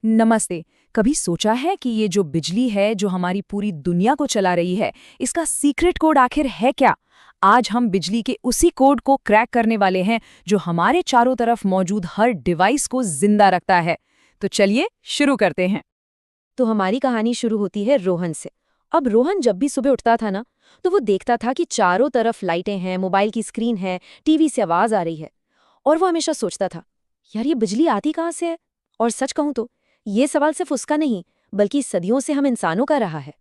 नमस्ते। कभी सोचा है कि ये जो बिजली है जो हमारी पूरी दुनिया को चला रही है, इसका सीक्रेट कोड आखिर है क्या? आज हम बिजली के उसी कोड को क्रैक करने वाले हैं जो हमारे चारों तरफ मौजूद हर डिवाइस को जिंदा रखता है। तो चलिए शुरू करते हैं। तो हमारी कहानी शुरू होती है रोहन से। अब रोहन जब भी सुबह उठता था ना, तो वो देखता था कि चारों तरफ लाइटें हैं, मोबाइल की स्क्रीन है, टीवी से आवाज आ रही है। और वो हमेशा सोचता था, यार ये बिजली आती कहाँ से है? और सच कहूं तो ये सवाल सिर्फ उसका नहीं, बल्कि सदियों से हम इंसानों का रहा है।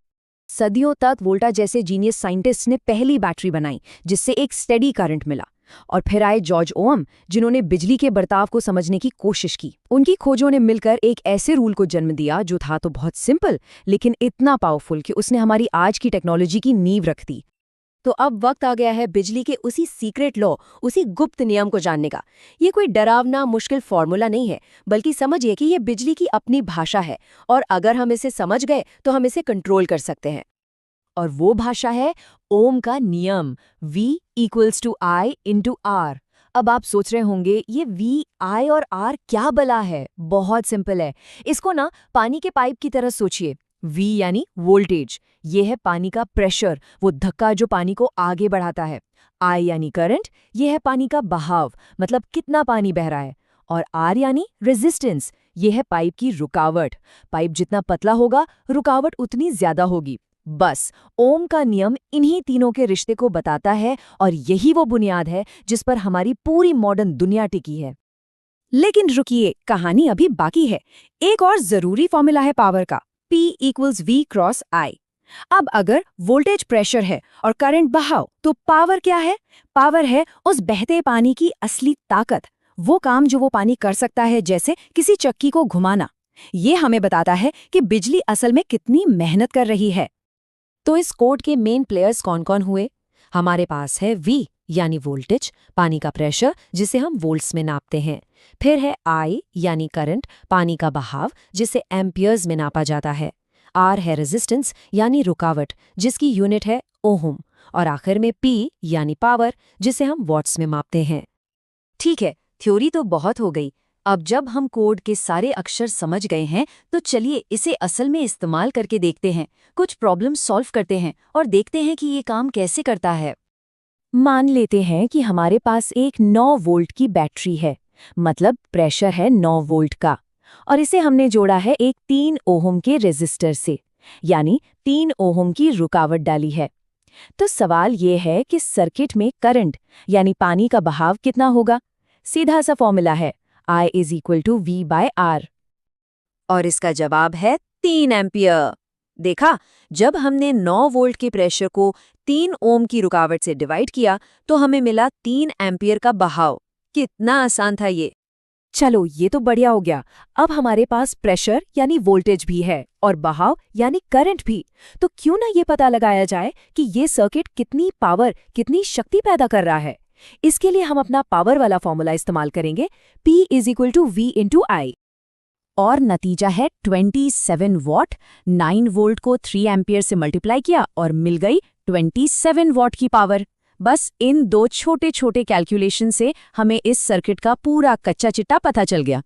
सदियों तक वोल्टा जैसे जीनियस साइंटिस्ट ने पहली बैटरी बनाई जिससे एक स्टेडी करंट मिला। और फिर आए जॉर्ज ओहम, जिन्होंने बिजली के बर्ताव को समझने की कोशिश की। उनकी खोजों ने मिलकर एक ऐसे रूल को जन्म दिया जो था तो बहुत सिंपल, लेकिन इतना पावरफुल कि उसने हमारी आज की टेक्नोलॉजी की नींव रख दी। तो अब वक्त आ गया है बिजली के उसी सीक्रेट लॉ, उसी गुप्त नियम को जानने का। ये कोई डरावना मुश्किल फॉर्मूला नहीं है, बल्कि समझिए कि ये बिजली की अपनी भाषा है। और अगर हम इसे समझ गए तो हम इसे कंट्रोल कर सकते हैं। और वो भाषा है ओम का नियम, V = I × R। अब आप सोच रहे होंगे ये V, I और R क्या बला है? बहुत सिंपल है। इसको ना पानी के पाइप की तरह सोचिए। V यानी वोल्टेज, ये है पानी का प्रेशर, वो धक्का जो पानी को आगे बढ़ाता है। I यानी करंट, ये है पानी का बहाव, मतलब कितना पानी बह रहा है। और R यानी रेजिस्टेंस, ये है पाइप की रुकावट। पाइप जितना पतला होगा, रुकावट उतनी ज्यादा होगी। बस ओम का नियम इन्हीं तीनों के रिश्ते को बताता है, और यही वो बुनियाद है जिस पर हमारी पूरी मॉडर्न दुनिया टिकी है। लेकिन रुकिए, कहानी अभी बाकी है। एक और जरूरी फॉर्मूला है पावर का, P = V × I। अब अगर वोल्टेज प्रेशर है और करंट बहाव, तो पावर क्या है? पावर है उस बहते पानी की असली ताकत, वो काम जो वो पानी कर सकता है, जैसे किसी चक्की को घुमाना। ये हमें बताता है कि बिजली असल में कितनी मेहनत कर रही है। तो इस कोड के मेन प्लेयर्स कौन कौन हुए? हमारे पास है V यानी वोल्टेज, पानी का प्रेशर जिसे हम वोल्ट्स में नापते हैं। फिर है I यानी करंट, पानी का बहाव जिसे एम्पियर्स में नापा जाता है। R है रेजिस्टेंस यानी रुकावट, जिसकी यूनिट है ओहम। और आखिर में P यानी पावर, जिसे हम वॉट्स में मापते हैं। ठीक है, थ्योरी तो बहुत हो गई। अब जब हम कोड के सारे अक्षर समझ गए हैं, तो चलिए इसे असल में इस्तेमाल करके देखते हैं। कुछ प्रॉब्लम सॉल्व करते हैं और देखते हैं कि ये काम कैसे करता है। मान लेते हैं कि हमारे पास एक 9 वोल्ट की बैटरी है, मतलब प्रेशर है 9 वोल्ट का, और इसे हमने जोड़ा है एक 3 ओहम के रेजिस्टर से, यानी 3 ओहम की रुकावट डाली है। तो सवाल ये है कि सर्किट में करंट यानी पानी का बहाव कितना होगा? सीधा सा फॉर्मूला है, I = V/R। और इसका जवाब है 3 एम्पियर। देखा, जब हमने 9 वोल्ट के प्रेशर को 3 ओम की रुकावट से डिवाइड किया, तो हमें मिला 3 एम्पियर का बहाव। कितना आसान था ये। चलो, ये तो बढ़िया हो गया। अब हमारे पास प्रेशर यानी वोल्टेज भी है और बहाव यानी करंट भी। तो क्यों ना ये पता लगाया जाए कि ये सर्किट कितनी पावर, कितनी शक्ति पैदा कर रहा है। इसके लिए हम अपना पावर वाला फॉर्मूला इस्तेमाल करेंगे, P = V × I। और नतीजा है 27 वॉट। 9 वोल्ट को 3 एम्पियर से मल्टीप्लाई किया और मिल गई 27 वॉट की पावर। बस इन दो छोटे छोटे कैलकुलेशन से हमें इस सर्किट का पूरा कच्चा चिट्टा पता चल गया।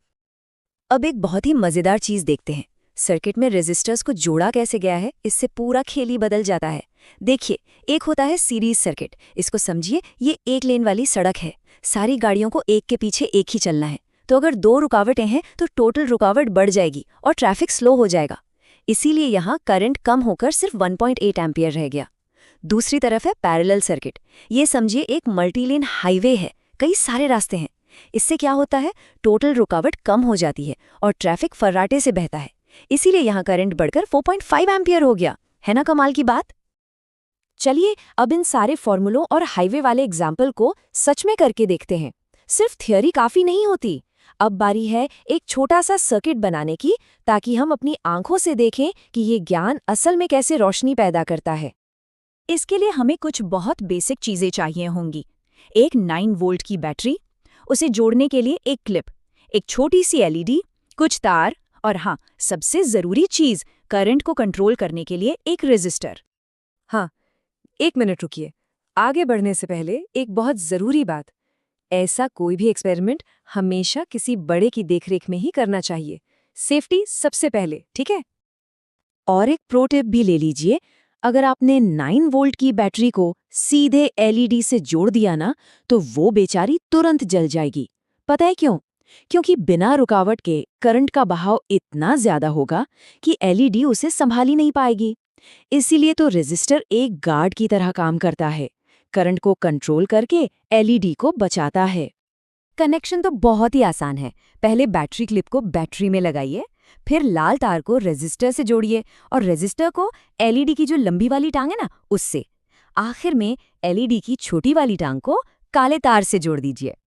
अब एक बहुत ही मजेदार चीज देखते हैं। सर्किट में रेजिस्टर्स को जोड़ा कैसे गया है, इससे पूरा खेल ही बदल जाता है। देखिए, एक होता है सीरीज सर्किट। इसको समझिए, ये एक लेन वाली सड़क है। सारी गाड़ियों को एक के पीछे एक ही चलना है। तो अगर 2 रुकावटें हैं तो टोटल रुकावट बढ़ जाएगी और ट्रैफिक स्लो हो जाएगा। इसीलिए यहाँ करंट कम होकर सिर्फ 1.8 एम्पियर रह गया। दूसरी तरफ है पैरेलल सर्किट। ये समझिए एक मल्टीलेन हाईवे है, कई सारे रास्ते हैं। इससे क्या होता है, टोटल रुकावट कम हो जाती है और ट्रैफिक फर्राटे से बहता है। इसीलिए यहाँ करंट बढ़कर 4.5 एम्पियर हो गया। है ना कमाल की बात? चलिए अब इन सारे फॉर्मूलों और हाईवे वाले एग्जाम्पल को सच में करके देखते हैं। सिर्फ थियोरी काफी नहीं होती। अब बारी है एक छोटा सा सर्किट बनाने की, ताकि हम अपनी आंखों से देखें कि ये ज्ञान असल में कैसे रोशनी पैदा करता है। इसके लिए हमें कुछ बहुत बेसिक चीजें चाहिए होंगी। एक 9 वोल्ट की बैटरी, उसे जोड़ने के लिए एक क्लिप, एक छोटी सी LED, कुछ तार, और हाँ, सबसे जरूरी चीज, करंट को कंट्रोल करने के लिए एक रेजिस्टर। हाँ, 1 मिनट रुकिए। आगे बढ़ने से पहले एक बहुत जरूरी बात, ऐसा कोई भी एक्सपेरिमेंट हमेशा किसी बड़े की देखरेख में ही करना चाहिए। सेफ्टी सबसे पहले, ठीक है। और एक प्रो टिप भी ले लीजिए, अगर आपने 9 वोल्ट की बैटरी को सीधे एलईडी से जोड़ दिया ना, तो वो बेचारी तुरंत जल जाएगी। पता है क्यों? क्योंकि बिना रुकावट के करंट का बहाव इतना ज्यादा होगा कि एलईडी उसे संभाल ही नहीं पाएगी। इसीलिए तो रेजिस्टर एक गार्ड की तरह काम करता है, करंट को कंट्रोल करके एलईडी को बचाता है। कनेक्शन तो बहुत ही आसान है। पहले बैटरी क्लिप को बैटरी में लगाइए, फिर लाल तार को रेजिस्टर से जोड़िए और रेजिस्टर को एलईडी की जो लंबी वाली टांग है ना, उससे। आखिर में एलईडी की छोटी वाली टांग को काले तार से जोड़ दीजिए।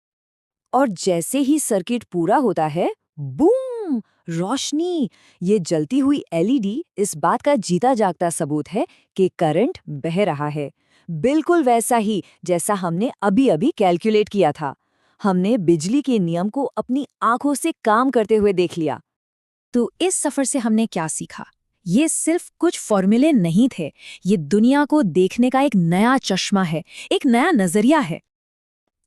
और जैसे ही सर्किट पूरा होता है, बूम! रोशनी! ये जलती हुई एलईडी इस बात का जीता जागता सबूत है कि करंट बह रहा है। बिल्कुल वैसा ही जैसा हमने अभी-अभी कैलकुलेट किया था। हमने बिजली के नियम को अपनी आंखों से काम करते हुए देख लिया। तो इस सफर से हमने क्या सीखा? ये सिर्फ कुछ फॉर्मूले नहीं थे, ये दुनिया को देखने का एक नया चश्मा है, एक नया नजरिया है।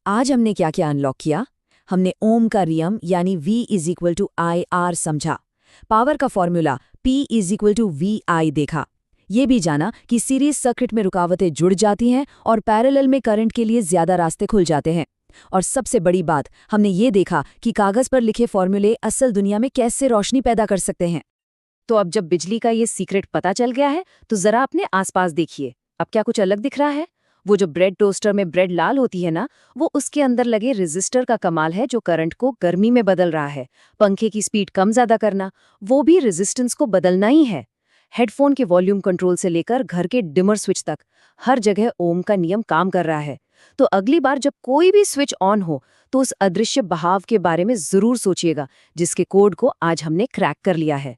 आज हमने क्या-क्या अनलॉक किया? हमने ओम का नियम यानी V=IR समझा, पावर का फॉर्मूला P=VI देखा, ये भी जाना कि सीरीज सर्किट में रुकावटें जुड़ जाती हैं और पैरेलल में करंट के लिए ज्यादा रास्ते खुल जाते हैं। और सबसे बड़ी बात, हमने ये देखा कि कागज पर लिखे फॉर्मूले असल दुनिया में कैसे रोशनी पैदा कर सकते हैं। तो अब जब बिजली का ये सीक्रेट पता चल गया है, तो जरा अपने आसपास देखिए। अब क्या कुछ अलग दिख रहा है? वो जो ब्रेड टोस्टर में ब्रेड लाल होती है ना, वो उसके अंदर लगे रेजिस्टर का कमाल है, जो करंट को गर्मी में बदल रहा है। पंखे की स्पीड कम ज्यादा करना, वो भी रेजिस्टेंस को बदलना ही है। हेडफोन के वॉल्यूम कंट्रोल से लेकर घर के डिमर स्विच तक हर जगह ओम का नियम काम कर रहा है। तो अगली बार जब कोई भी स्विच ऑन हो, तो उस अदृश्य बहाव के बारे में जरूर सोचिएगा, जिसके कोड को आज हमने क्रैक कर लिया है।